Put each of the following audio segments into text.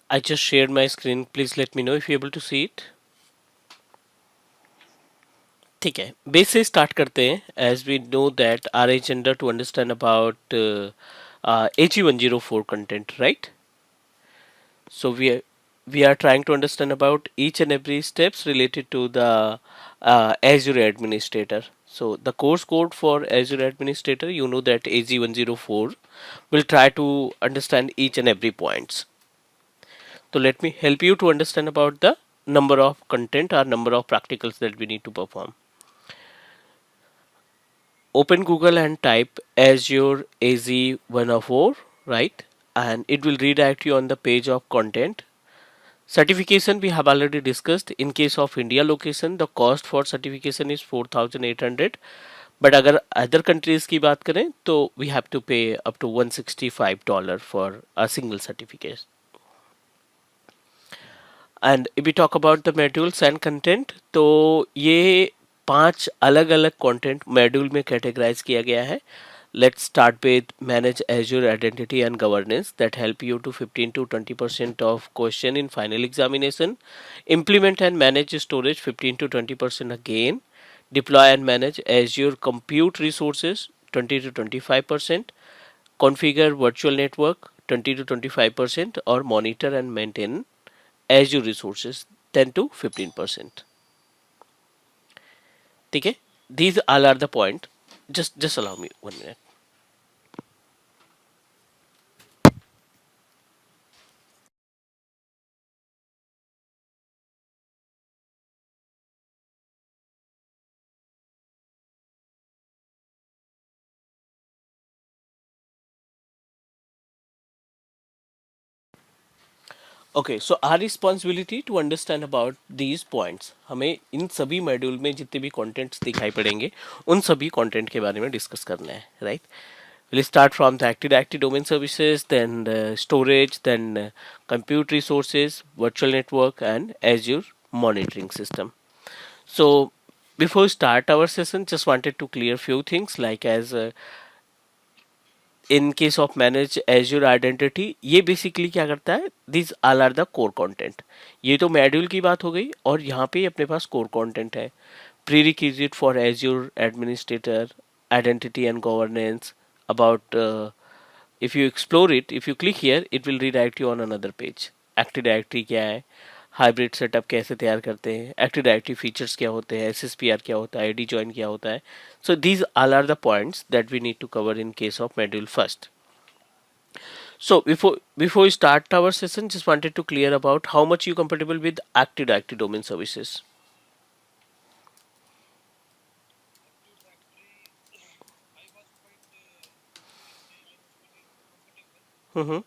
I just shared my screen. Please let me know if you're able to see it. ठीक है, base से start करते हैं. As we know that our agenda to understand about AG104 content, right? So we are trying to understand about each and every steps related to the Azure Administrator. So the course code for Azure Administrator, you know that AG104 will try to understand each and every points. So let me help you to understand about the number of content or number of practicals that we need to perform. Open Google and type Azure AZ104, right? And it will redirect you on the page of content. Certification we have already discussed. In case of India location, the cost for certification is 4,800. But अगर other countries की बात करें तो we have to pay up to $165 for a single certificate. And if we talk about the modules and content, तो ये 5 अलग अलग content module में categorize किया गया है. Let's start with manage Azure identity and governance that help you to 15 to 20% of question in final examination. Implement and manage storage 15 to 20% again. Deploy and manage Azure compute resources 20 to 25%. Configure virtual network 20 to 25% or monitor and maintain Azure resources 10 to 15%. ठीक है, these all are the point. Just allow me 1 minute. Okay, so our responsibility to understand about these points. हमें इन सभी module में जितने भी contents दिखाई पड़ेंगे उन सभी कंटेंट के बारे में डिस्कस करना है, right? We'll start from the Active Directory domain services, then storage, then compute resources, virtual network, and Azure monitoring system. So before we start our session, just wanted to clear few things like as in case of manage Azure identity, ये basically क्या करता है, this all are the core content. ये तो module की बात हो गई और यहाँ पे अपने पास कोर कंटेंट है. Pre requisite for azure administrator, identity and governance. About if you explore it, if you click here, it will redirect you on another page. Active directory क्या है, हाइब्रिड सेटअप कैसे तैयार करते हैं, एक्टिव डायरेक्टरी फीचर्स क्या होते हैं, SSPR क्या होता है, आईडी ज्वाइन क्या होता है. So these all are the points that we need to cover in case of module first. So before we start our session, just wanted to clear about how much you comfortable with Active Directory domain services. Mm-hmm.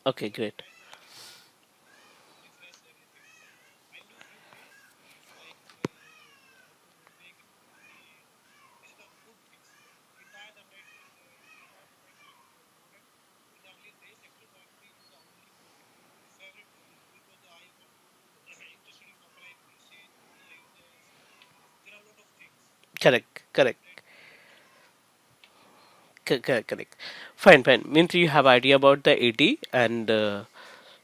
Okay, great. Correct, correct. Correct. Fine. Means you have idea about the AD and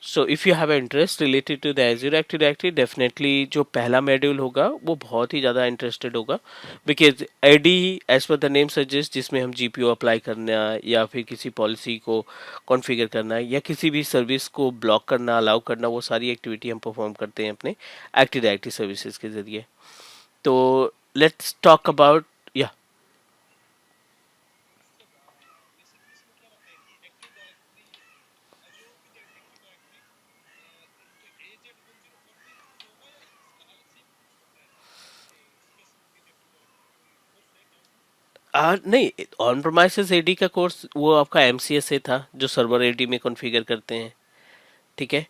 so if you have interest related to the Azure Active Directory, definitely जो पहला module होगा वो बहुत ही ज़्यादा interested होगा. Because AD as per the name suggest, जिसमें हम GPO apply करना या फिर किसी पॉलिसी को कॉन्फ़िगर करना या किसी भी सर्विस को ब्लॉक करना, अलाउ करना, वो सारी एक्टिविटी हम परफॉर्म करते हैं अपने एक्टिव डायरेक्टरी सर्विसेज के ज़रिए. तो लेट्स टॉक अबाउट. या नहीं, ऑन प्रोमाइसेस एडी का कोर्स वो आपका MCS से था जो सर्वर एडी में कॉन्फ़िगर करते हैं. ठीक है,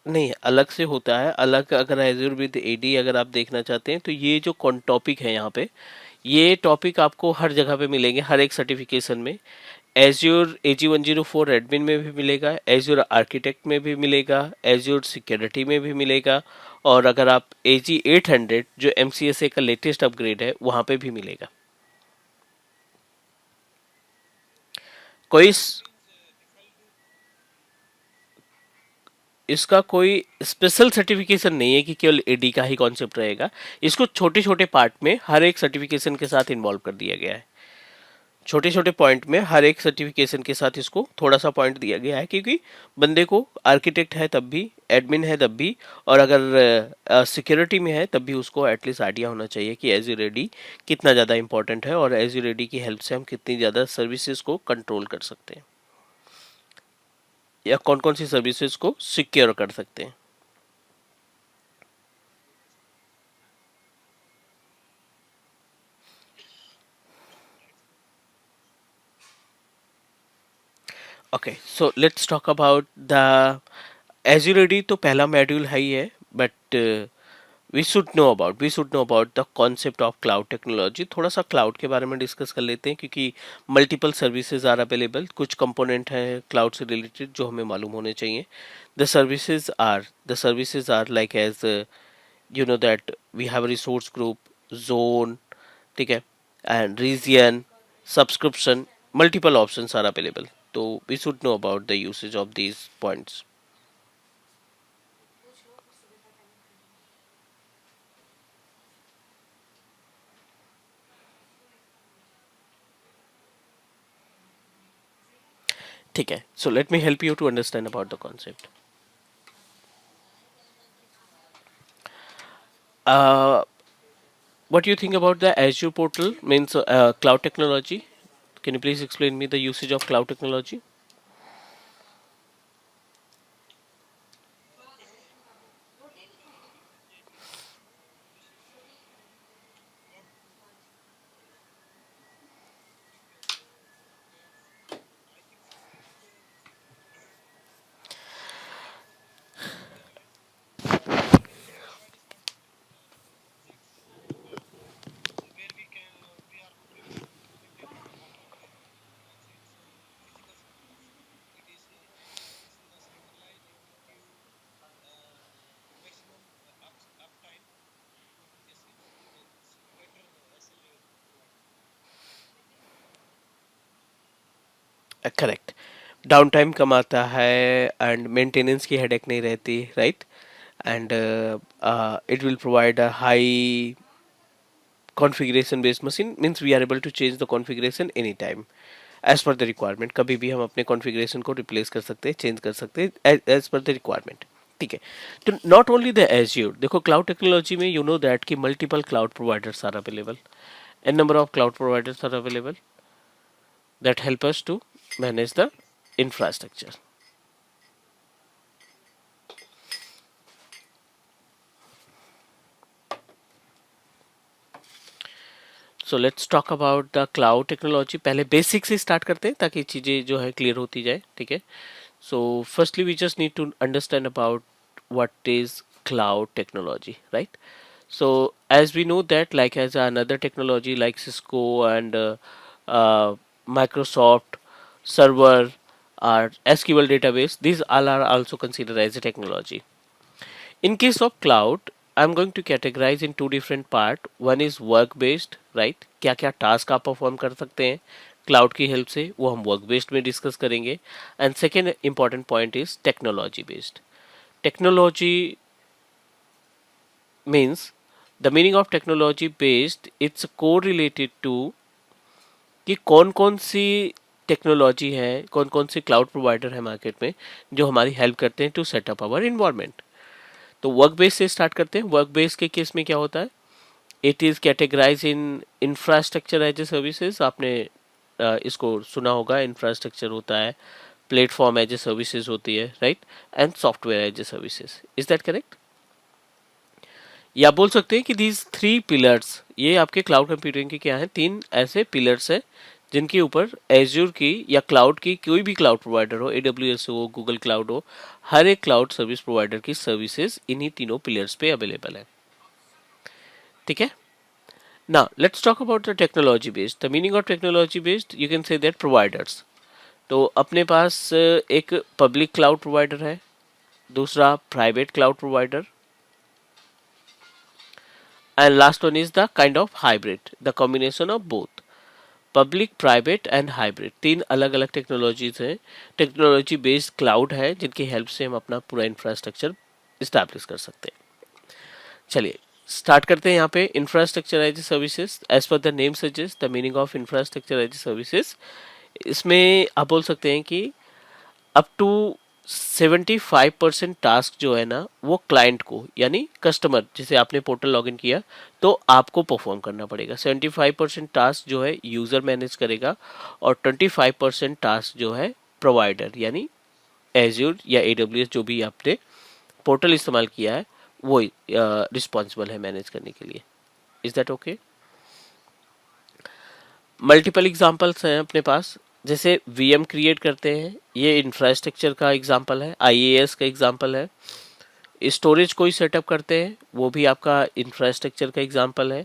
नहीं अलग से होता है. अलग अगर एज्योर विद एडी अगर आप देखना चाहते हैं तो ये जो टॉपिक है यहाँ पे, ये टॉपिक आपको हर जगह पे मिलेंगे, हर एक सर्टिफिकेशन में. एज्योर AG104 एडमिन में भी मिलेगा, एज्योर आर्किटेक्ट में भी मिलेगा, एज्योर सिक्योरिटी में भी मिलेगा, और अगर आप AG800 जो MCSA का लेटेस्ट अपग्रेड है वहां पे भी मिलेगा। कोई इसका कोई स्पेशल सर्टिफिकेशन नहीं है कि केवल एडी का ही कॉन्सेप्ट रहेगा। इसको छोटे छोटे पार्ट में हर एक सर्टिफिकेशन के साथ इन्वॉल्व कर दिया गया है। छोटे छोटे पॉइंट में हर एक सर्टिफिकेशन के साथ इसको थोड़ा सा पॉइंट दिया गया है, क्योंकि बंदे को आर्किटेक्ट है तब भी, एडमिन है तब भी, और अगर सिक्योरिटी में है तब भी उसको एटलीस्ट आइडिया होना चाहिए कि एज्योर एडी कितना ज़्यादा इंपॉर्टेंट है और एज्योर एडी की हेल्प से हम कितनी ज़्यादा सर्विसेज को कंट्रोल कर सकते हैं या कौन कौन सी सर्विसेज को सिक्योर कर सकते हैं। Okay, so let's talk about the Azure AD. तो पहला मॉड्यूल है ही है, but we should know about the concept of cloud technology. थोड़ा सा क्लाउड के बारे में डिस्कस कर लेते हैं, क्योंकि मल्टीपल सर्विसेज आर अवेलेबल। कुछ कंपोनेंट हैं क्लाउड से रिलेटेड जो हमें मालूम होने चाहिए। The services are like as you know that we have resource group, zone, ठीक है, and region, subscription, multiple options are available. तो we should know about the usage of these points. ठीक है, so let me help you to understand about the concept. What do you think about the Azure portal means cloud technology? Can you please explain me the usage of cloud technology? Correct. Down time कम आता है and maintenance की headache नहीं रहती, right? And it will provide a high configuration based machine, means we are able to change the configuration anytime as per the requirement। कभी भी हम अपने configuration को replace कर सकते हैं, change कर सकते हैं as per the requirement। ठीक है, तो नॉट ओनली द एज्योर, देखो क्लाउड टेक्नोलॉजी में यू नो दैट कि multiple cloud providers are available, an number of cloud providers are available that help us to manage the infrastructure. So let's talk about the cloud technology. पहले basic से start करते हैं ताकि चीज़ें जो है clear होती जाए, ठीक है? So firstly we just need to understand about what is cloud technology, right? So as we know that like as another technology like Cisco and uh, Microsoft server or SQL database, these all are also considered as a technology. In case of cloud, I'm going to categorize in two different part. One is work based, right? क्या क्या task आप perform कर सकते हैं cloud की help से, वो हम वर्क बेस्ड में डिस्कस करेंगे। And second important point is technology based. Technology means the meaning of technology based, it's correlated to कि कौन कौन सी टेक्नोलॉजी है, कौन कौन सी क्लाउड प्रोवाइडर है मार्केट में जो हमारी हेल्प करते हैं to set up our environment. तो वर्क बेस से स्टार्ट करते हैं। वर्क बेस के केस में क्या होता है, it is categorise in infrastructure as a services. आपने इसको सुना होगा, इंफ्रास्ट्रक्चर होता है, प्लेटफॉर्म एज ए सर्विसेज होती है, right, and software as a services. Is that correct? या बोल सकते हैं कि दीज थ्री पिलर्स, ये आपके क्लाउड कंप्यूटिंग के क्या हैं, तीन ऐसे पिलर्स हैं जिनके ऊपर एज्योर की या क्लाउड की कोई भी क्लाउड प्रोवाइडर हो, AWS हो, गूगल क्लाउड हो, हर एक क्लाउड सर्विस प्रोवाइडर की सर्विसेज इन्हीं तीनों पिलर्स पे अवेलेबल है। ठीक है, now let's talk about the technology based. The meaning of technology based, you can say that providers, तो अपने पास एक पब्लिक क्लाउड प्रोवाइडर है, दूसरा private cloud provider, and last one is the kind of hybrid, the combination of both. Public, private and hybrid, तीन अलग अलग technologies हैं, technology based cloud है, जिनकी हेल्प से हम अपना पूरा इंफ्रास्ट्रक्चर इस्टेब्लिश कर सकते हैं। चलिए स्टार्ट करते हैं। यहाँ पे infrastructure as a services, as per the name suggest the meaning of infrastructure as a services. इसमें आप बोल सकते हैं कि अप टू 75% टास्क जो है ना वो क्लाइंट को, यानी कस्टमर, जिसे आपने पोर्टल लॉगिन किया तो आपको परफॉर्म करना पड़ेगा। 75% टास्क जो है यूजर मैनेज करेगा, और 25% टास्क जो है प्रोवाइडर यानी एज्योर या AWS जो भी आपने पोर्टल इस्तेमाल किया है वो रिस्पॉन्सिबल है मैनेज करने के लिए। Is that okay? Multiple examples हैं अपने पास, जैसे VM क्रिएट करते हैं, ये इंफ्रास्ट्रक्चर का एग्जांपल है, IaaS का एग्जांपल है। स्टोरेज कोई सेटअप करते हैं, वो भी आपका इंफ्रास्ट्रक्चर का एग्जांपल है।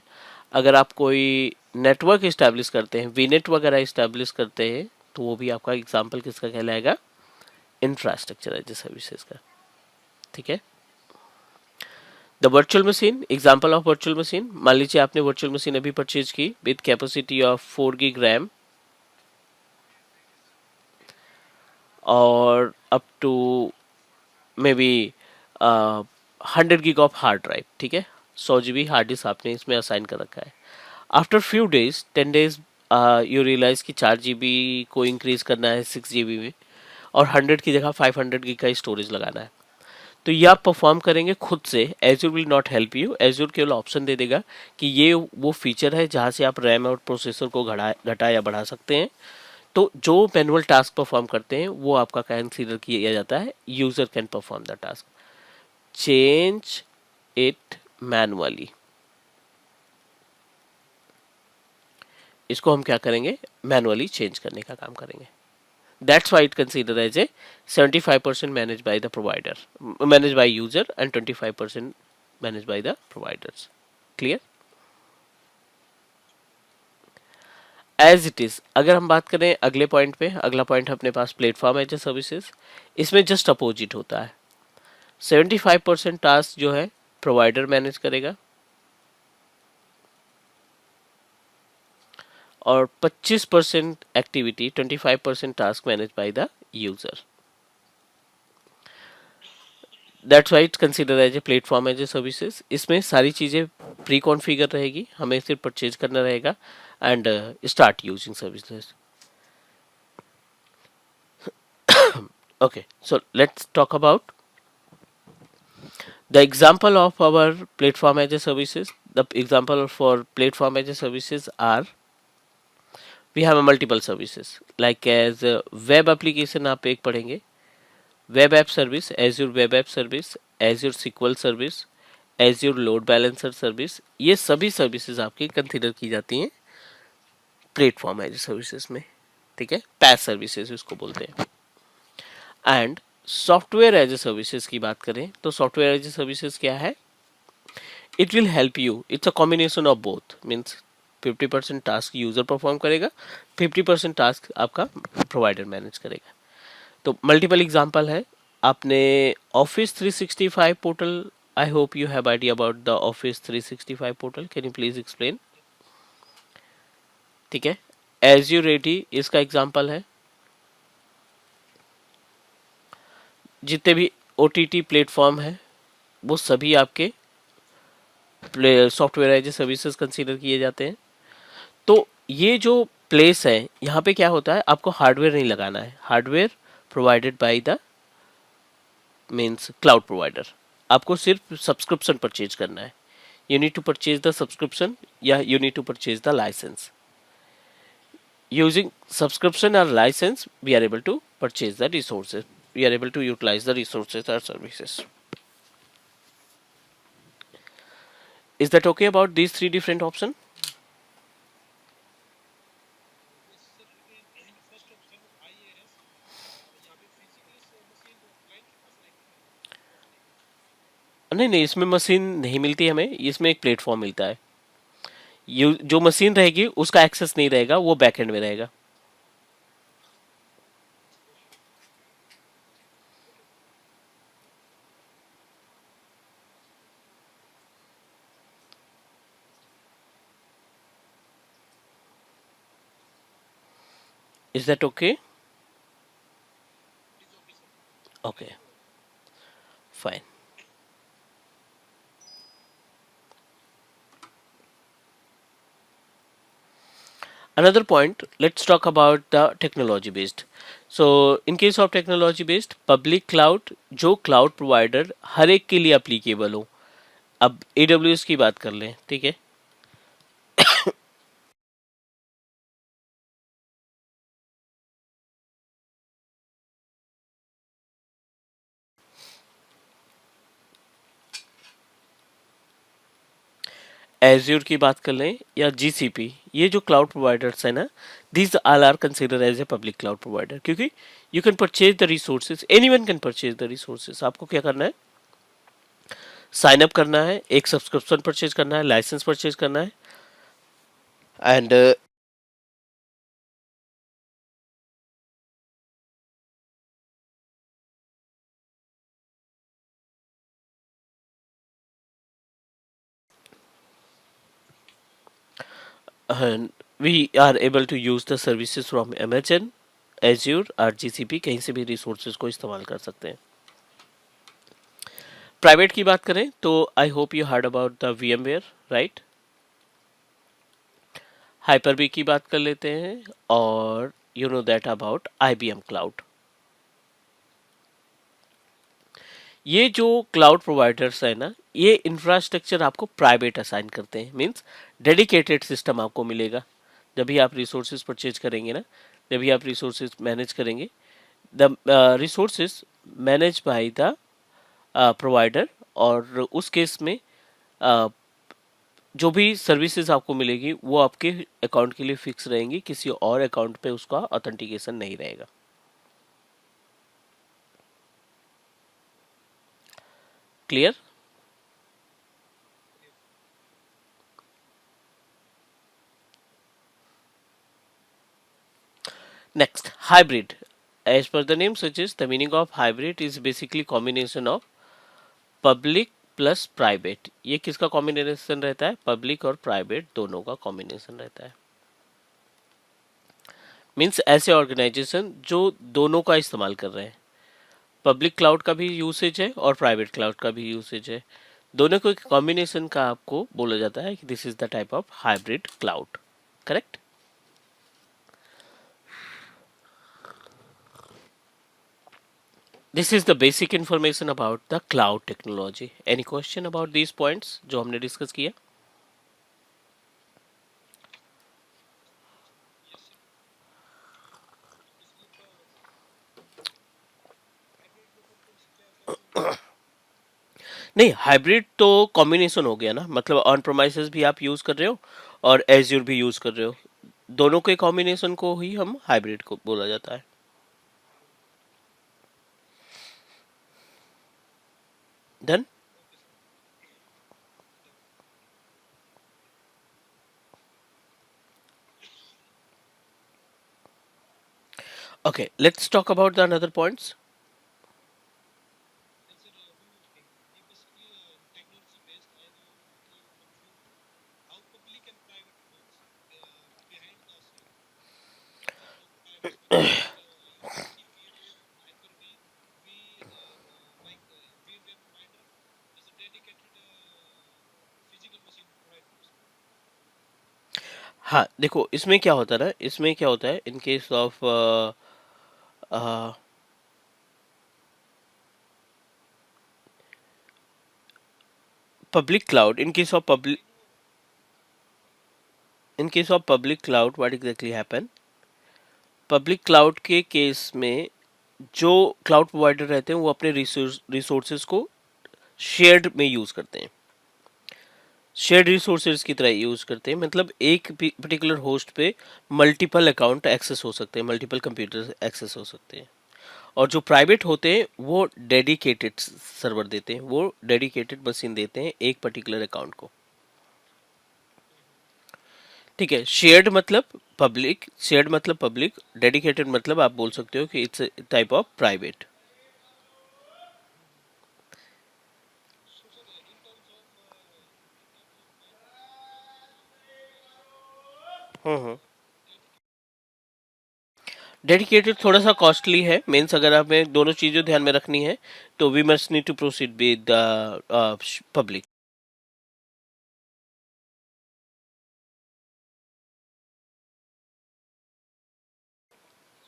अगर आप कोई नेटवर्क इस्टेब्लिश करते हैं, VNet वगैरह इस्टेब्लिश करते हैं, तो वो भी आपका एग्जांपल किसका कहलाएगा? इंफ्रास्ट्रक्चर एज ए सर्विसेज का। ठीक है। The virtual machine, example of virtual machine, मान लीजिए आपने वर्चुअल मशीन अभी परचेज की with capacity of 4 GB RAM और up to maybe 100 GB ऑफ हार्ड ड्राइव। ठीक है, 100 GB हार्ड डिस्क आपने इसमें असाइन कर रखा है। After few days, 10 days, you realise कि 4 GB को इंक्रीज करना है 6 GB में, और 100 की जगह 500 GB का स्टोरेज लगाना है। तो ये आप परफॉर्म करेंगे खुद से, azure will not help you. Azure केवल ऑप्शन दे देगा कि ये वो फीचर है जहाँ से आप रैम और प्रोसेसर को घटा या बढ़ा सकते हैं। तो जो मैनुअल टास्क परफॉर्म करते हैं वो आपका कंसीडर किया जाता है, user can perform the task. Change it manually, इसको हम क्या करेंगे? मैनुअली चेंज करने का काम करेंगे। That's why it considered as a 75% managed by the provider, managed by user, and 25% managed by the providers. Clear? As it is, अगर हम बात करें अगले पॉइंट पे, अगला पॉइंट अपने पास प्लेटफॉर्म एज ए सर्विसेज। इसमें जस्ट अपोजिट होता है, 75% टास्क जो है प्रोवाइडर मैनेज करेगा, और 25% activity, 25% task manage by the user. That's why it consider as a platform as a services. इसमें सारी चीज़ें प्री कॉन्फ़िगर रहेगी, हमें सिर्फ परचेज करना रहेगा and start using services. Okay, so let's talk about the example of our platform as a services. The example for platform as a services are, we have multiple services like as web application, आप एक पढ़ेंगे, web app service, Azure web app service, Azure SQL service, Azure load balancer service. ये सभी services आपकी consider की जाती हैं platform as a services में। ठीक है, पैस सर्विसेज इसको बोलते हैं। And software as a services की बात करें तो सॉफ्टवेयर एज ए सर्विसेज क्या है? It will help you, it's a combination of both, means 50% task user perform करेगा, 50% टास्क आपका प्रोवाइडर मैनेज करेगा। तो मल्टीपल एग्जांपल है, आपने office 365 portal, I hope you have idea about the office 365 portal, can you please explain? ठीक है, azure AD इसका example है। जितने भी OTT प्लेटफॉर्म है वो सभी आपके software as a services consider किए जाते हैं। तो ये जो प्लेस है, यहाँ पे क्या होता है, आपको हार्डवेयर नहीं लगाना है, hardware provided by the means cloud provider. आपको सिर्फ सब्सक्रिप्शन परचेज करना है, you need to purchase the subscription या you need to purchase the license. Using subscription और license we are able to purchase the resources, we are able to utilise the resources और services. Is that okay about these three different options? नहीं नहीं, इसमें machine नहीं मिलती हमें, इसमें एक प्लेटफॉर्म मिलता है। जो मशीन रहेगी उसका एक्सेस नहीं रहेगा, वो बैकएंड में रहेगा। Is that okay? Okay, fine. Another point, let's talk about the technology based. So in case of technology based, public cloud, जो क्लाउड प्रोवाइडर हर एक के लिए अप्लीकेबल हो. अब AWS की बात कर लें, ठीक है. एज्योर की बात कर लें या GCP, ये जो क्लाउड प्रोवाइडर्स है ना, these all are consider as a public cloud provider, क्योंकि you can purchase the resources, any one can purchase the resources. आपको क्या करना है, साइन अप करना है, एक सब्सक्रिप्शन परचेज करना है, लाइसेंस परचेज करना है, and we are able to use the services from Amazon, Azure और GCP, कहीं से भी रिसोर्सेज को इस्तेमाल कर सकते हैं. प्राइवेट की बात करें तो I hope you heard about the VMware, right. Hyper V की बात कर लेते हैं, और you know that about IBM cloud. ये जो क्लाउड प्रोवाइडर्स है ना, ये इंफ्रास्ट्रक्चर आपको प्राइवेट असाइन करते हैं. मींस डेडिकेटेड सिस्टम आपको मिलेगा जब भी आप रिसोर्सेज परचेज करेंगे ना, जब भी आप रिसोर्सेज मैनेज करेंगे, the resources manage by the provider. और उस केस में uh, जो भी सर्विसेज आपको मिलेगी वो आपके अकाउंट के लिए फिक्स रहेंगी, किसी और अकाउंट पे उसका ऑथेंटिकेशन नहीं रहेगा. Clear. Next, hybrid. As per the name suggests, the meaning of hybrid is basically combination of public plus private. ये किसका कॉम्बिनेशन रहता है, पब्लिक और प्राइवेट दोनों का कॉम्बिनेशन रहता है. मीन्स ऐसे ऑर्गेनाइजेशन जो दोनों का इस्तेमाल कर रहे हैं, पब्लिक क्लाउड का भी यूसेज है और प्राइवेट क्लाउड का भी यूसेज है, दोनों को एक कॉम्बिनेशन का आपको बोला जाता है कि this is the type of hybrid cloud. Correct. This is the basic information about the cloud technology. Any question about these points जो हमने डिस्कस किया. नहीं, हाइब्रिड तो कॉम्बिनेशन हो गया ना, मतलब ऑन प्रोमाइसेस भी आप यूज कर रहे हो और एज्यूर भी यूज कर रहे हो, दोनों के कॉम्बिनेशन को ही हम हाइब्रिड को बोला जाता है. Done. Okay, let's talk about the another points. हाँ, देखो इसमें क्या होता है ना, इसमें क्या होता है इन case of public cloud, in case of public cloud what exactly happen. Public cloud के केस में जो क्लाउड प्रोवाइडर रहते हैं वो अपने रिसोर्सेज को शेयर्ड में यूज करते हैं, शेयर्ड रिसोर्सेज की तरह यूज करते हैं. मतलब एक पर्टिकुलर होस्ट पे मल्टीपल अकाउंट एक्सेस हो सकते हैं, मल्टीपल कंप्यूटर एक्सेस हो सकते हैं. और जो प्राइवेट होते हैं वो डेडिकेटेड सर्वर देते हैं, वो डेडिकेटेड मशीन देते हैं एक पर्टिकुलर अकाउंट को. ठीक है. शेयर्ड मतलब पब्लिक, डेडिकेटेड मतलब आप बोल सकते हो कि it's type of private. Dedicated थोड़ा सा कॉस्टली है, मीन्स अगर हमें दोनों चीज़ें ध्यान में रखनी है तो we must need to proceed with public.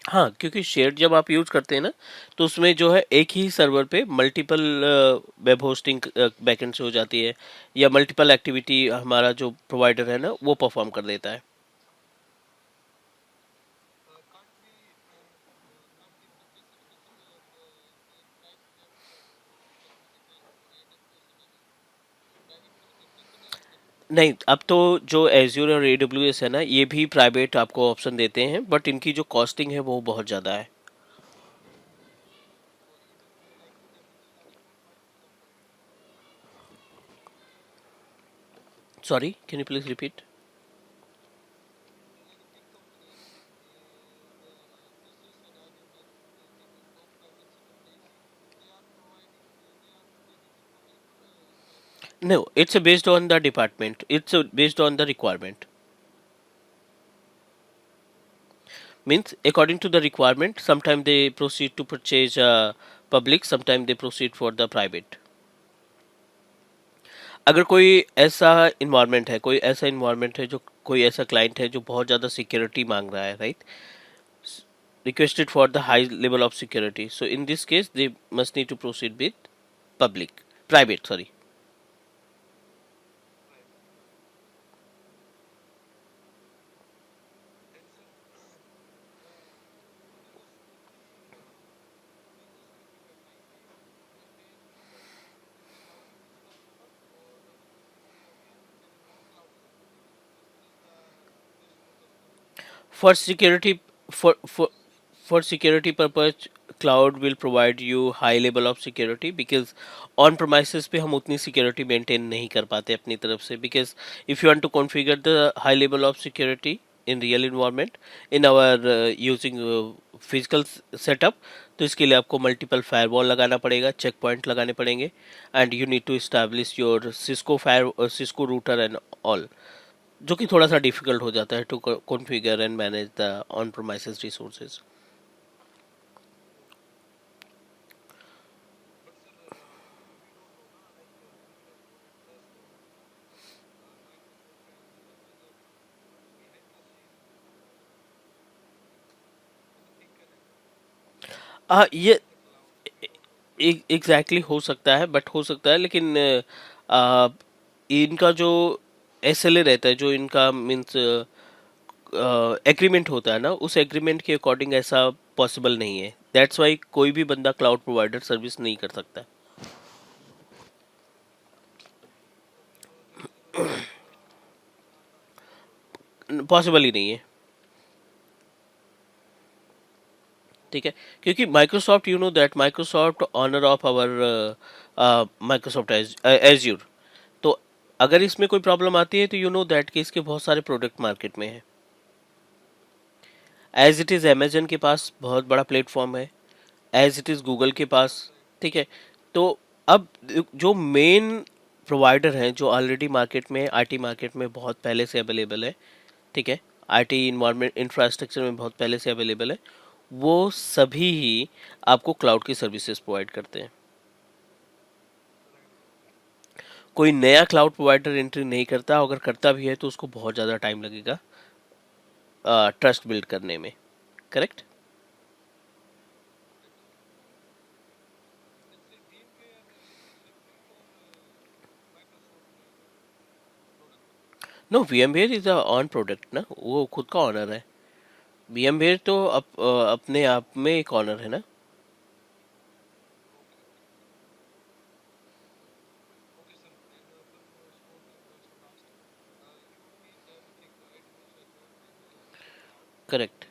हाँ, क्योंकि शेयर्ड जब आप यूज करते हैं ना, तो उसमें जो है एक ही सर्वर पे मल्टीपल वेब होस्टिंग बैकएंड से हो जाती है, या मल्टीपल एक्टिविटी हमारा जो प्रोवाइडर है ना वो परफॉर्म कर देता है। नहीं, अब तो जो एज्यूर और AWS है ना, ये भी प्राइवेट आपको ऑप्शन देते हैं, बट इनकी जो कॉस्टिंग है वो बहुत ज़्यादा है। Sorry, can you please repeat? No, it's based on the department. It's based on the requirement. Means according to the requirement, sometimes they proceed to purchase public, sometimes they proceed for the private. अगर कोई ऐसा environment है, कोई ऐसा environment है जो कोई ऐसा क्लाइंट है जो बहुत ज़्यादा सिक्योरिटी मांग रहा है, right, requested for the high level of security, so in this case they must need to proceed with public, private, sorry. For security, for for for security purpose, cloud will provide you high level of security, because on premises पे हम उतनी security maintain नहीं कर पाते अपनी तरफ से, because if you want to configure the high level of security in real environment in our using physical setup, तो इसके लिए आपको मल्टीपल फायरवॉल लगाना पड़ेगा, चेक पॉइंट लगाने पड़ेंगे, and you need to establish your Cisco router and all, जो कि थोड़ा सा डिफिकल्ट हो जाता है to configure and manage the on premises resources. ये एग्जैक्टली हो सकता है, बट हो सकता है, लेकिन आ, इनका जो SLA रहता है, जो इनका मीन्स एग्रीमेंट होता है ना, उस एग्रीमेंट के अकॉर्डिंग ऐसा पॉसिबल नहीं है, दैट्स वाई कोई भी बंदा क्लाउड प्रोवाइडर सर्विस नहीं कर सकता। पॉसिबल ही नहीं है। ठीक है, क्योंकि Microsoft, you know that Microsoft owner of our Microsoft Azure, तो अगर इसमें कोई प्रॉब्लम आती है तो यू नो दैट कि इसके बहुत सारे प्रोडक्ट मार्केट में हैं, एज इट इज़ अमेजन के पास बहुत बड़ा प्लेटफॉर्म है, एज इट इज़ गूगल के पास। ठीक है, तो अब जो मेन प्रोवाइडर हैं जो ऑलरेडी मार्केट में, IT मार्केट में बहुत पहले से अवेलेबल है, ठीक है, IT इन्वायरमेंट इंफ्रास्ट्रक्चर में बहुत पहले से अवेलेबल है, वो सभी ही आपको क्लाउड की सर्विसेज प्रोवाइड करते हैं। कोई नया क्लाउड प्रोवाइडर एंट्री नहीं करता, अगर करता भी है तो उसको बहुत ज़्यादा टाइम लगेगा ट्रस्ट बिल्ड करने में। Correct. No, VMware is a own product ना, वो खुद का ऑनर है। VMware तो अपने आप में एक ऑनर है ना। Correct.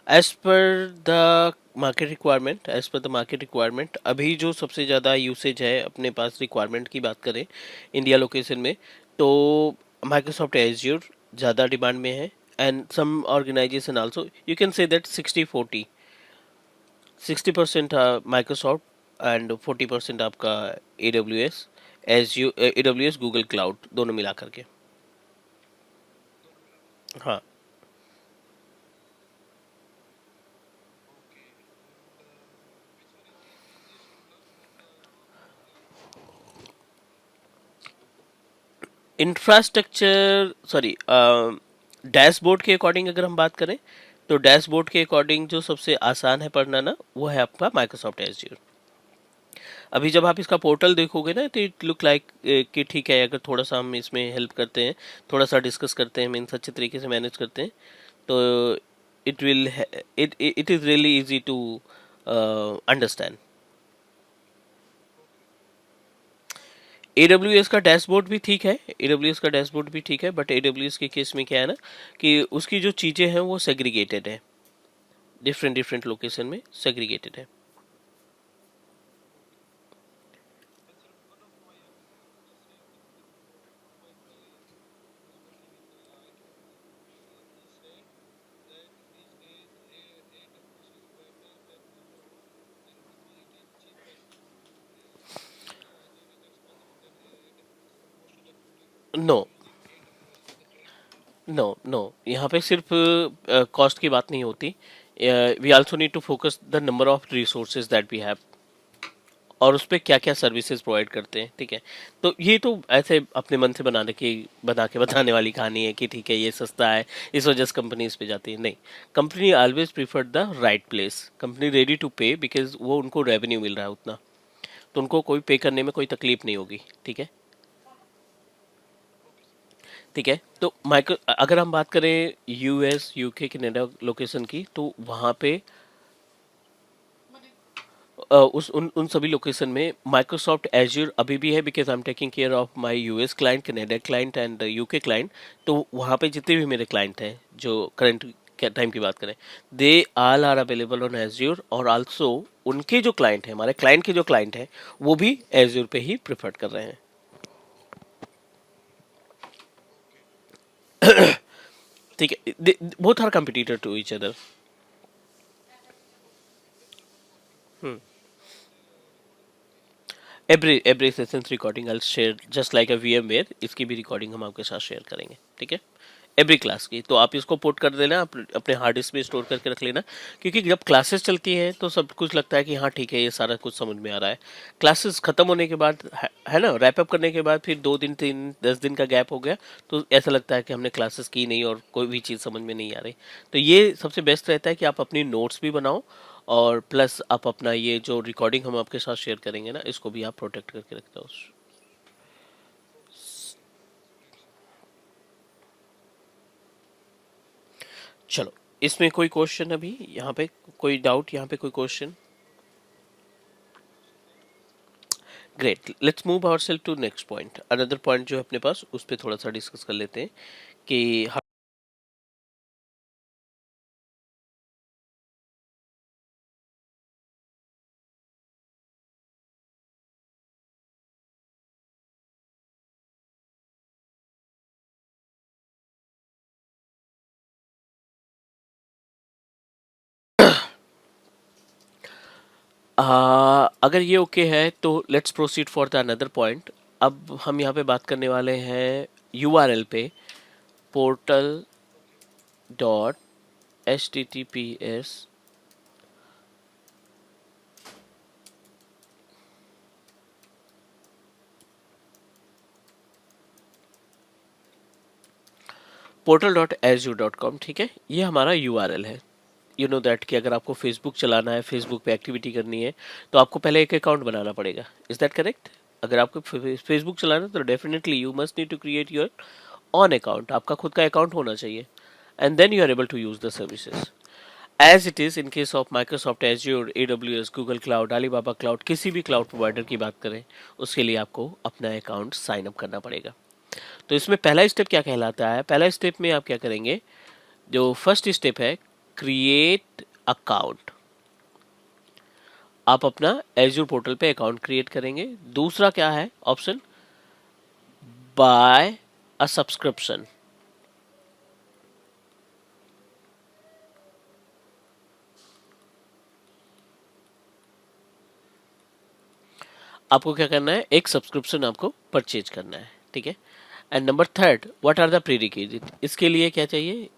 As per the market requirement, as per the market requirement, अभी जो सबसे ज़्यादा यूसेज है अपने पास, रिक्वायरमेंट की बात करें इंडिया लोकेशन में, तो माइक्रोसॉफ्ट एज्योर ज़्यादा डिमांड में है, and some organization also, you can say that 60-40, 60% Microsoft, and 40% आपका AWS, as AWS Google cloud दोनों मिला करके। हाँ, इंफ्रास्ट्रक्चर सॉरी, डैशबोर्ड के अकॉर्डिंग अगर हम बात करें, तो डैशबोर्ड के अकॉर्डिंग जो सबसे आसान है पढ़ना ना, वो है आपका माइक्रोसॉफ्ट एज्यूर। अभी जब आप इसका पोर्टल देखोगे ना, तो इट लुक लाइक कि ठीक है, अगर थोड़ा सा हम इसमें हेल्प करते हैं, थोड़ा सा डिस्कस करते हैं, मीन्स अच्छे तरीके से मैनेज करते हैं, तो it will it is really easy to understand. AWS का डैशबोर्ड भी ठीक है, AWS का डैशबोर्ड भी ठीक है, बट AWS के केस में क्या है ना, कि उसकी जो चीज़ें हैं वो सेग्रीगेटेड है, डिफरेंट डिफरेंट लोकेशन में सेग्रीगेटेड है। नो, नो, नो, यहाँ पे सिर्फ कॉस्ट की बात नहीं होती। We also need to focus the number of resources that we have, और उस पे क्या क्या सर्विसेज प्रोवाइड करते हैं, ठीक है। तो ये तो ऐसे अपने मन से बना के बताने वाली कहानी है कि ठीक है ये सस्ता है, इस वजह से कंपनी इस पे जाती है, नहीं। Company always prefer the right place, company ready to pay, because वो उनको रेवेन्यू मिल रहा है उतना, तो उनको कोई पे करने में कोई तकलीफ नहीं होगी, ठीक है। ठीक है, तो माइक्रो अगर हम बात करें US UK कनाडा लोकेशन की, तो वहाँ पे उस उन सभी लोकेशन में माइक्रोसॉफ्ट एज्योर अभी भी है, because I am taking care of my US client, Canada client and UK client. तो वहाँ पे जितने भी मेरे क्लाइंट हैं जो करंट टाइम की बात करें, they all are available on Azure, और आल्सो उनके जो क्लाइंट हैं, हमारे क्लाइंट के जो क्लाइंट हैं, वो भी एज्योर पे ही प्रेफर कर रहे हैं। ठीक है, both are competitor to each other. Every sessions recording I share just like a VMware, इसकी भी रिकॉर्डिंग हम आपके साथ शेयर करेंगे, ठीक है। एवरी क्लास की तो आप इसको पोर्ट कर देना, अपने हार्ड डिस्क में स्टोर करके रख लेना, क्योंकि जब क्लासेस चलती हैं तो सब कुछ लगता है कि हाँ ठीक है, ये सारा कुछ समझ में आ रहा है। क्लासेस खत्म होने के बाद है ना, रैप अप करने के बाद फिर 2 दिन 3 10 दिन का गैप हो गया, तो ऐसा लगता है कि हमने क्लासेस की नहीं और कोई भी चीज़ समझ में नहीं आ रही। तो ये सबसे बेस्ट रहता है कि आप अपनी नोट्स भी बनाओ, और प्लस आप अपना ये जो रिकॉर्डिंग हम आपके साथ शेयर करेंगे ना, इसको भी आप प्रोटेक्ट करके रखते हो। चलो, इसमें कोई क्वेश्चन अभी यहाँ पे, कोई डाउट यहाँ पे, कोई question? Great, let's move our self to next point, another point जो है अपने पास, उस पर थोड़ा सा डिस्कस कर लेते हैं कि अगर ये ओके है तो let's proceed for the another point. अब हम यहाँ पे बात करने वाले हैं URL पे, पोर्टल डॉट HTTPS portal.azure.com, ठीक है, ये हमारा URL है। यू नो दैट कि अगर आपको फेसबुक चलाना है, फेसबुक पे एक्टिविटी करनी है, तो आपको पहले एक अकाउंट बनाना पड़ेगा। Is that correct? अगर आपको फेसबुक चलाना है तो definitely you must need to create your own account, आपका खुद का अकाउंट होना चाहिए, and then you are able to use the services as it is in case of Microsoft Azure, AWS, Google cloud, Alibaba cloud, किसी भी cloud provider की बात करें, उसके लिए आपको अपना अकाउंट साइन अप करना पड़ेगा। तो इसमें पहला स्टेप क्या कहलाता है? पहला स्टेप में आप क्या करेंगे, जो फर्स्ट स्टेप है, क्रिएट अकाउंट, आप अपना एज्यूर पोर्टल पे अकाउंट क्रिएट करेंगे। दूसरा क्या है ऑप्शन, बाय अ सब्सक्रिप्शन। आपको क्या करना है, एक सब्सक्रिप्शन आपको परचेज करना है, ठीक है। And number third, what are the prerequisite, इसके लिए क्या चाहिए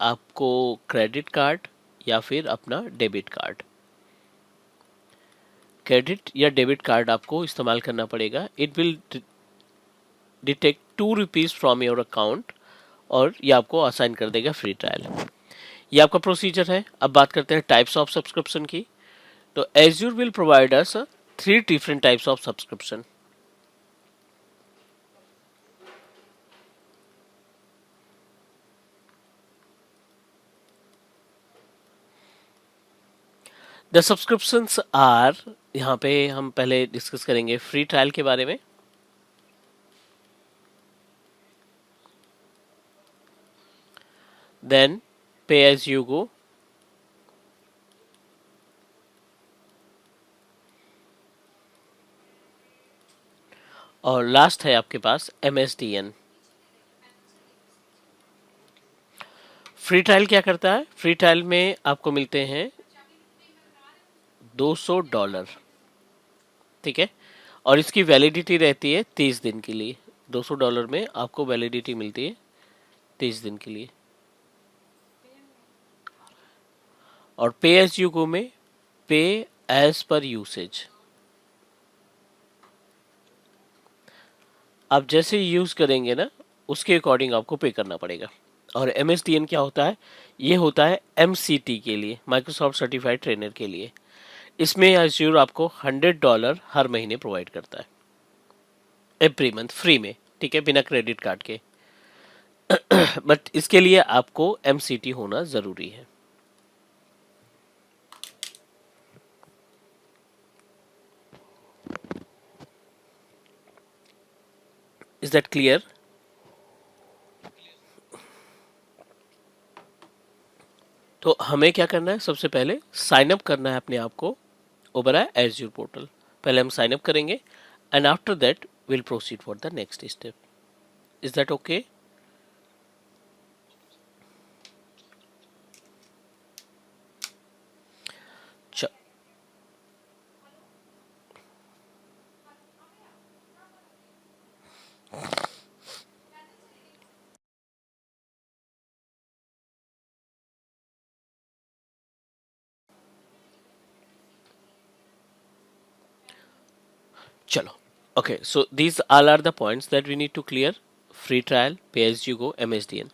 आपको, क्रेडिट कार्ड या फिर अपना डेबिट कार्ड। क्रेडिट या डेबिट कार्ड आपको इस्तेमाल करना पड़ेगा। It will detect ₹2 from your account और ये आपको असाइन कर देगा फ्री ट्रायल। ये आपका प्रोसीजर है। अब बात करते हैं टाइप्स ऑफ सब्सक्रिप्शन की। तो Azure will provide us 3 different types of subscription. The subscriptions are, यहाँ पे हम पहले डिस्कस करेंगे फ्री ट्रायल के बारे में। देन पे एज यू गो, और लास्ट है आपके पास MSDN। फ्री ट्रायल क्या करता है, फ्री ट्रायल में आपको मिलते हैं $200, ठीक है। और इसकी वैलिडिटी रहती है 30 दिन के लिए। $200 में आपको वैलिडिटी मिलती है 30 दिन के लिए। और पे एज यू गो में पे एज पर यूसेज, आप जैसे यूज करेंगे ना उसके अकॉर्डिंग आपको पे करना पड़ेगा। और MSDN क्या होता है, ये होता है MCT के लिए, माइक्रोसॉफ्ट सर्टिफाइड ट्रेनर के लिए। इसमें एज्योर आपको $100 हर महीने प्रोवाइड करता है, एवरी मंथ फ्री में, ठीक है, बिना क्रेडिट कार्ड के। बट इसके लिए आपको MCT होना जरूरी है। Is that clear? तो हमें क्या करना है, सबसे पहले साइन अप करना है अपने आप को ओबरा एज्योर पोर्टल। पहले हम साइन अप करेंगे and after that will proceed for the next step. Is that okay? चलो, okay, so these all are the points that we need to clear. Free trial, pay as you go, MSDN।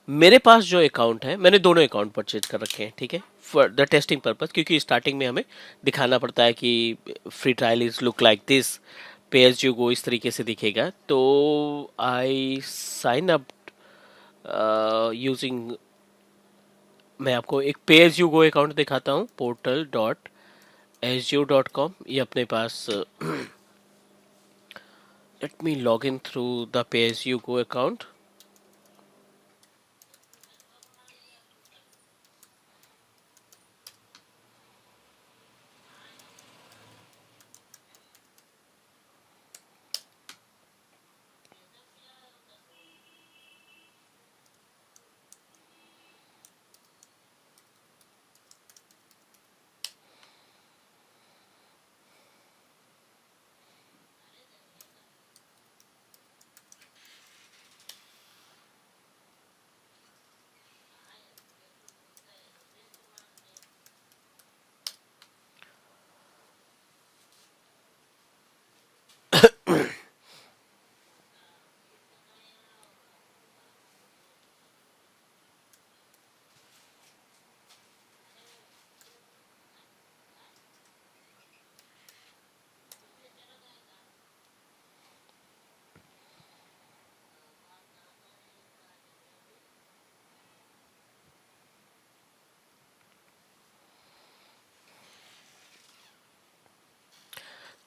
मेरे पास जो account है, मैंने दोनों account purchase कर रखे हैं, ठीक है, फॉर द टेस्टिंग पर्पज, क्योंकि स्टार्टिंग में हमें दिखाना पड़ता है कि free trial is look like this, पे एज यू गो इस तरीके से दिखेगा। तो आई साइन अप यूजिंग, मैं आपको एक पे एज यू गो अकाउंट दिखाता हूँ, portal.azure.com। ये अपने पास, let me log in through the pay as you go account।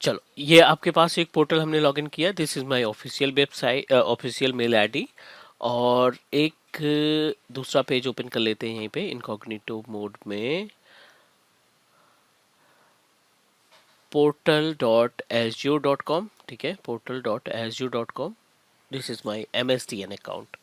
चलो, ये आपके पास एक पोर्टल हमने लॉगिन किया। This is my official website, official mail ID. और एक दूसरा पेज ओपन कर लेते हैं यहीं पे इनकॉग्निटो मोड में, portal.azure.com, ठीक है, portal.azure.com। This is my MSDN account.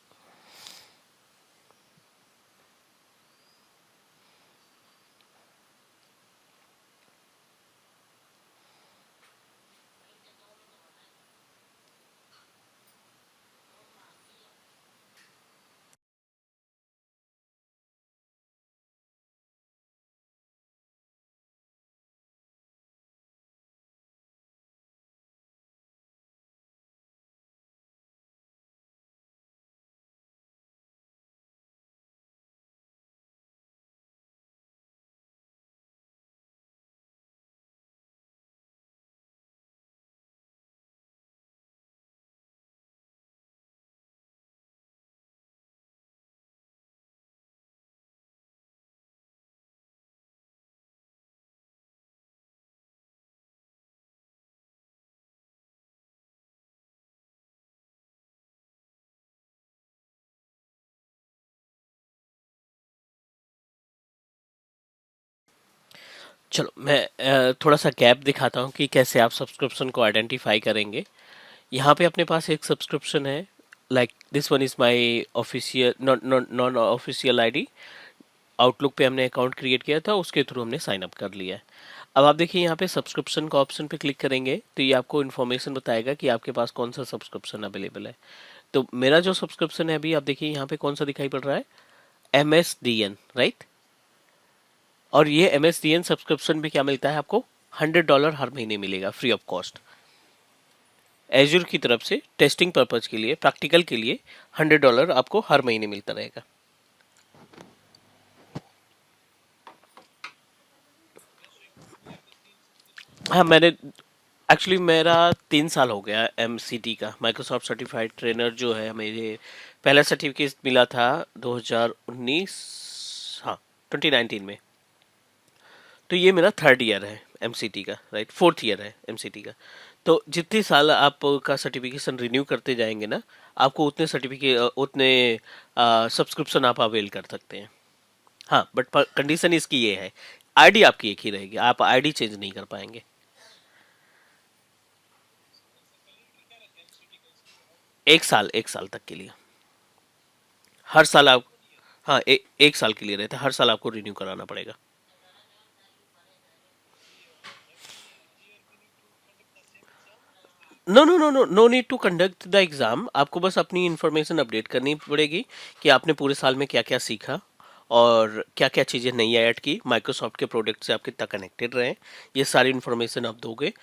चलो मैं थोड़ा सा गैप दिखाता हूँ कि कैसे आप सब्सक्रिप्शन को आइडेंटिफाई करेंगे। यहाँ पे अपने पास एक सब्सक्रिप्शन है, like this one is my official non official ID. Outlook पे हमने अकाउंट क्रिएट किया था, उसके थ्रू हमने साइन अप कर लिया है। अब आप देखिए यहाँ पे सब्सक्रिप्शन का ऑप्शन पे क्लिक करेंगे तो ये आपको इन्फॉर्मेशन बताएगा कि आपके पास कौन सा सब्सक्रिप्शन अवेलेबल है। तो मेरा जो सब्सक्रिप्शन है अभी आप देखिए यहाँ पे कौन सा दिखाई पड़ रहा है, MSDN, राइट। और ये MSDN सब्सक्रिप्शन में क्या मिलता है आपको, $100 हर महीने मिलेगा फ्री ऑफ कॉस्ट। एज्यूर की तरफ से टेस्टिंग पर्पज के लिए, प्रैक्टिकल के लिए $100 आपको हर महीने मिलता रहेगा। हाँ मैंने एक्चुअली मेरा 3 साल हो गया MCT का, माइक्रोसॉफ्ट सर्टिफाइड ट्रेनर जो है। मेरे पहला सर्टिफिकेट मिला था 2019, हाँ 2019 में। तो ये मेरा थर्ड ईयर है MCT का, राइट, फोर्थ ईयर है MCT का। तो जितने साल आपका सर्टिफिकेशन रिन्यू करते जाएंगे ना, आपको उतने सर्टिफिकेट उतने सब्सक्रिप्शन आप अवेल कर सकते हैं। हाँ बट कंडीशन इसकी ये है, आईडी आपकी एक ही रहेगी, आप आईडी चेंज नहीं कर पाएंगे। 1 साल, 1 साल तक के लिए। हर साल आप, हाँ 1 साल के लिए रहता है, हर साल आपको रिन्यू कराना पड़ेगा। No no no no no need to conduct the exam. आपको बस अपनी इंफॉर्मेशन अपडेट करनी पड़ेगी कि आपने पूरे साल में क्या क्या सीखा और क्या क्या चीज़ें नई ऐड की, माइक्रोसॉफ्ट के प्रोडक्ट से आप कितना कनेक्टेड रहे, ये सारी इन्फॉर्मेशन आप दोगे।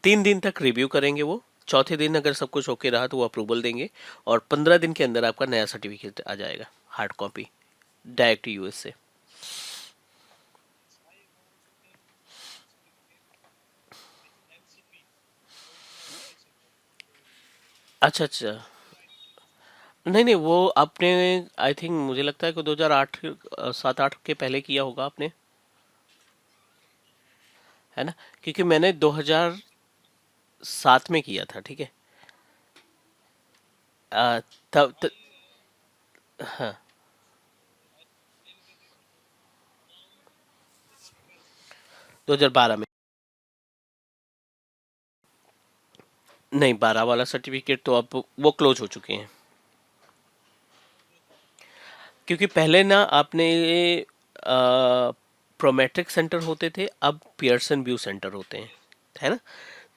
3 दिन तक रिव्यू करेंगे वो, चौथे दिन अगर सब कुछ ओके रहा तो वो अप्रूवल देंगे, और 15 दिन के अंदर आपका नया सर्टिफिकेट आ जाएगा, हार्ड कॉपी, डायरेक्ट US से। अच्छा अच्छा। नहीं नहीं, वो आपने, आई थिंक मुझे लगता है कि 2008, 7-8 के पहले किया होगा आपने, है ना। क्योंकि मैंने 2007 में किया था, ठीक है। अ, तब हाँ, 2012 में। नहीं, 12 वाला सर्टिफिकेट तो अब वो क्लोज हो चुके हैं। क्योंकि पहले ना आपने प्रोमेट्रिक सेंटर होते थे, अब पियर्सन व्यू सेंटर होते हैं, है ना।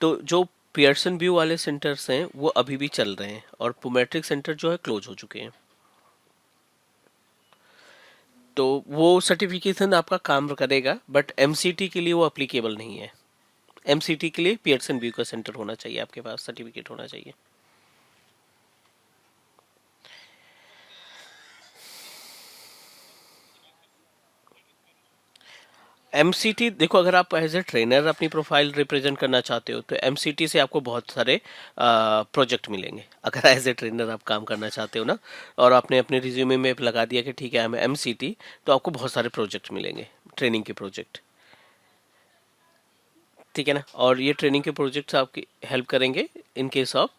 तो जो पियर्सन व्यू वाले सेंटर्स हैं वो अभी भी चल रहे हैं, और प्रोमेट्रिक सेंटर जो है क्लोज हो चुके हैं। तो वो सर्टिफिकेशन आपका काम करेगा, बट MCT के लिए वो अप्लीकेबल नहीं है। MCT के लिए पियर्सन व्यू का सेंटर होना चाहिए, आपके पास सर्टिफिकेट होना चाहिए। MCT देखो, अगर आप एज ए ट्रेनर अपनी प्रोफाइल रिप्रेजेंट करना चाहते हो तो MCT से आपको बहुत सारे प्रोजेक्ट मिलेंगे। अगर एज ए ट्रेनर आप काम करना चाहते हो ना, और आपने अपने रिज्यूमे में लगा दिया कि ठीक है मैं MCT, तो आपको बहुत सारे प्रोजेक्ट मिलेंगे, ट्रेनिंग के प्रोजेक्ट, ठीक है ना। और ये ट्रेनिंग के प्रोजेक्ट्स आपकी हेल्प करेंगे इन केस ऑफ,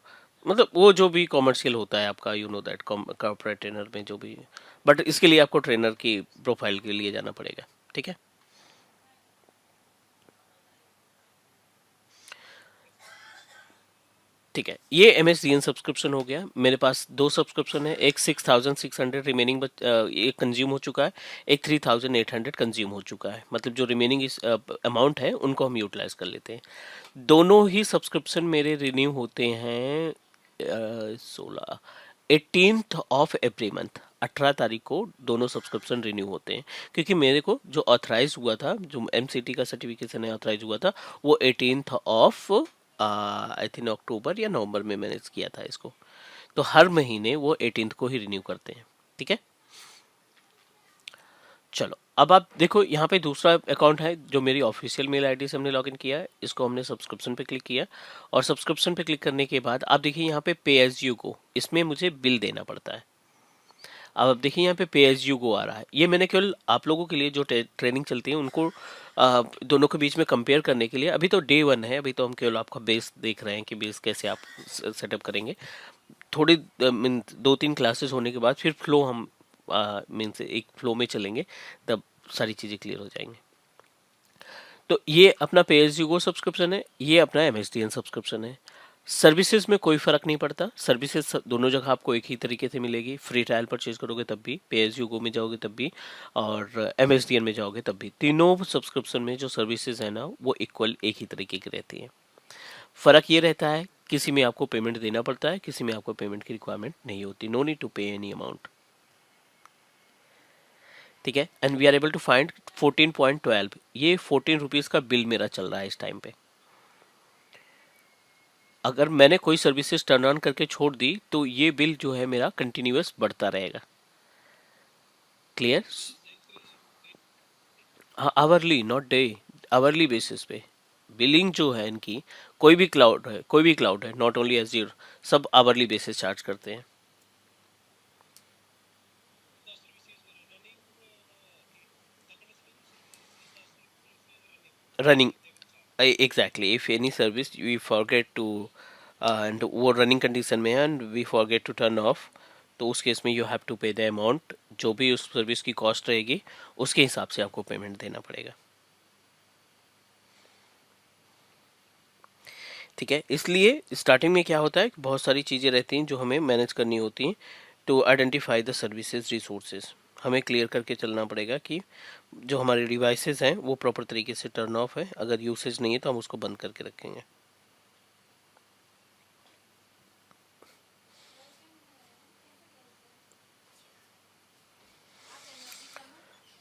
मतलब वो जो भी कॉमर्शियल होता है आपका, you know that, corporate trainer में जो भी। बट इसके लिए आपको ट्रेनर की प्रोफाइल के लिए जाना पड़ेगा, ठीक है। ठीक है, ये MSDN सब्सक्रिप्शन हो गया। मेरे पास दो सब्सक्रिप्शन है, एक 6,600 रिमेनिंग ये कंज्यूम हो चुका है, एक 3,800 कंज्यूम हो चुका है। मतलब जो रिमेनिंग इस अमाउंट है उनको हम यूटिलाइज कर लेते हैं। दोनों ही सब्सक्रिप्शन मेरे रिन्यू होते हैं 18th ऑफ एवरी मंथ, 18 तारीख को दोनों सब्सक्रिप्शन रिन्यू होते हैं। क्योंकि मेरे को जो ऑथराइज हुआ था, जो MCT का सर्टिफिकेशन है ऑथराइज हुआ था, वो 18th ऑफ आई थिंक अक्टूबर या नवंबर में मैंने किया था इसको। तो हर महीने वो 18th को ही रिन्यू करते हैं, ठीक है। चलो अब आप देखो, यहाँ पे दूसरा अकाउंट है जो मेरी ऑफिशियल मेल आईडी से हमने लॉगिन किया है, इसको हमने सब्सक्रिप्शन पे क्लिक किया। और सब्सक्रिप्शन पे क्लिक करने के बाद आप देखिए यहाँ पे पे एज यू गो, इसमें मुझे बिल देना पड़ता है। अब आप देखिए यहाँ पे पे एज यू गो आ रहा है, ये मैंने केवल आप लोगों के लिए जो ट्रेनिंग चलती है उनको दोनों के बीच में कंपेयर करने के लिए। अभी तो डे 1 है, अभी तो हम केवल आपका बेस देख रहे हैं कि बेस कैसे आप सेटअप करेंगे। थोड़ी मीन 2-3 क्लासेस होने के बाद फिर फ्लो हम मीन्स एक फ्लो में चलेंगे, तब सारी चीज़ें क्लियर हो जाएंगी। तो ये अपना पे एज यू गो सब्सक्रिप्शन है, ये अपना एमएसडीएन सब्सक्रिप्शन है। सर्विसेज में कोई फर्क नहीं पड़ता, सर्विसेज दोनों जगह आपको एक ही तरीके से मिलेगी। फ्री ट्रायल परचेज करोगे तब भी, पे एज यू गो में जाओगे तब भी, और एमएसडीएन में जाओगे तब भी, तीनों सब्सक्रिप्शन में जो सर्विसेज है ना वो इक्वल एक ही तरीके की रहती है। फर्क ये रहता है किसी में आपको पेमेंट देना पड़ता है, किसी में आपको पेमेंट की रिक्वायरमेंट नहीं होती। No need to pay any amount. ठीक है, and we are able to find 14.12, ये 14 रुपीज़ का बिल मेरा चल रहा है इस टाइम पे। अगर मैंने कोई सर्विसेज टर्न ऑन करके छोड़ दी तो ये बिल जो है मेरा कंटिन्यूअस बढ़ता रहेगा। क्लियर? हाँ, hourly not day, hourly basis पे बिलिंग जो है इनकी, कोई भी क्लाउड है, नॉट ओनली एज़्योर, सब आवरली बेसिस चार्ज करते हैं। Running, exactly, if any service we forget to, and वो रनिंग कंडीशन में है and we forget to turn off, तो उस केस में you have to pay the amount, जो भी उस सर्विस की कॉस्ट रहेगी उसके हिसाब से आपको पेमेंट देना पड़ेगा। ठीक है, इसलिए स्टार्टिंग में क्या होता है कि बहुत सारी चीज़ें रहती हैं जो हमें मैनेज करनी होती हैं to identify the services resources. हमें क्लियर करके चलना पड़ेगा कि जो हमारे डिवाइसेस हैं वो प्रॉपर तरीके से टर्न ऑफ है, अगर यूसेज नहीं है तो हम उसको बंद करके रखेंगे।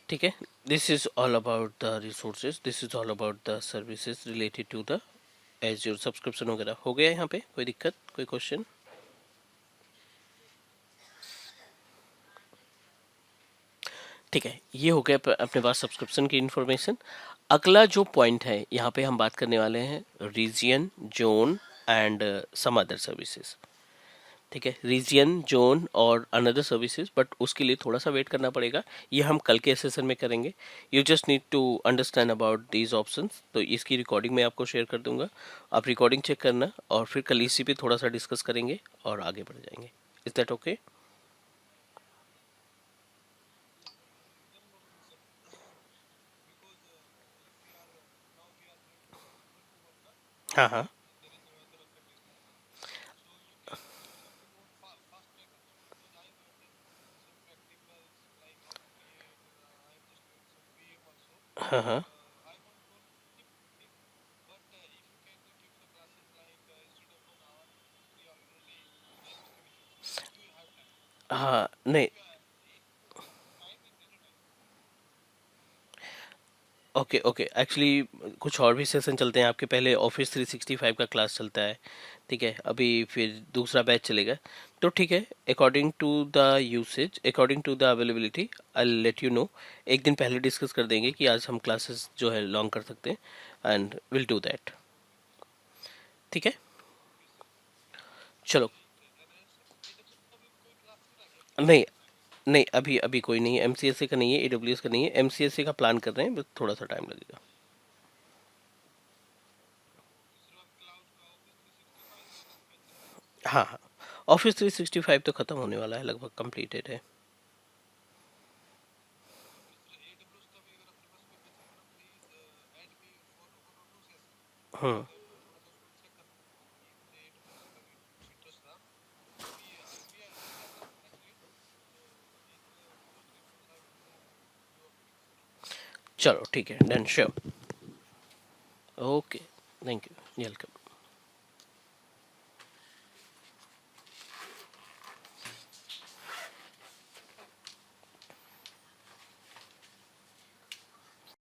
ठीक है, this is all about the resources, this is all about the services related to the Azure subscription वगैरह। हो गया यहाँ पे कोई दिक्कत, कोई क्वेश्चन? ठीक है, ये हो गया अपने पास सब्सक्रिप्शन की इन्फॉर्मेशन। अगला जो पॉइंट है यहाँ पे हम बात करने वाले हैं region, zone and some other services. ठीक है, रीजियन, जोन और अनदर सर्विसेज, बट उसके लिए थोड़ा सा वेट करना पड़ेगा, ये हम कल के सेशन में करेंगे। You just need to understand about these options. तो इसकी रिकॉर्डिंग मैं आपको शेयर कर दूंगा, आप रिकॉर्डिंग चेक करना और फिर कल इसी पे थोड़ा सा डिस्कस करेंगे और आगे बढ़ जाएंगे। Is that okay? हाँ हाँ हाँ हाँ हाँ, नहीं, ओके ओके, एक्चुअली कुछ और भी सेशन चलते हैं आपके, पहले ऑफिस 365 का क्लास चलता है। ठीक है, अभी फिर दूसरा बैच चलेगा। तो ठीक है, according to the usage, according to the availability, I let you know. एक दिन पहले डिस्कस कर देंगे कि आज हम क्लासेस जो है लॉन्ग कर सकते हैं, एंड विल डू दैट। ठीक है, चलो। नहीं नहीं, अभी अभी कोई नहीं है, एमसीएससी का नहीं है, एडब्ल्यूएस का नहीं है, एमसीएससी का प्लान कर रहे हैं, बस थोड़ा सा टाइम लगेगा। हाँ हाँ, ऑफिस 365 तो ख़त्म होने वाला है, लगभग कंप्लीटेड है। हम्म, चलो ठीक है, done, sure. Okay, thank you, welcome.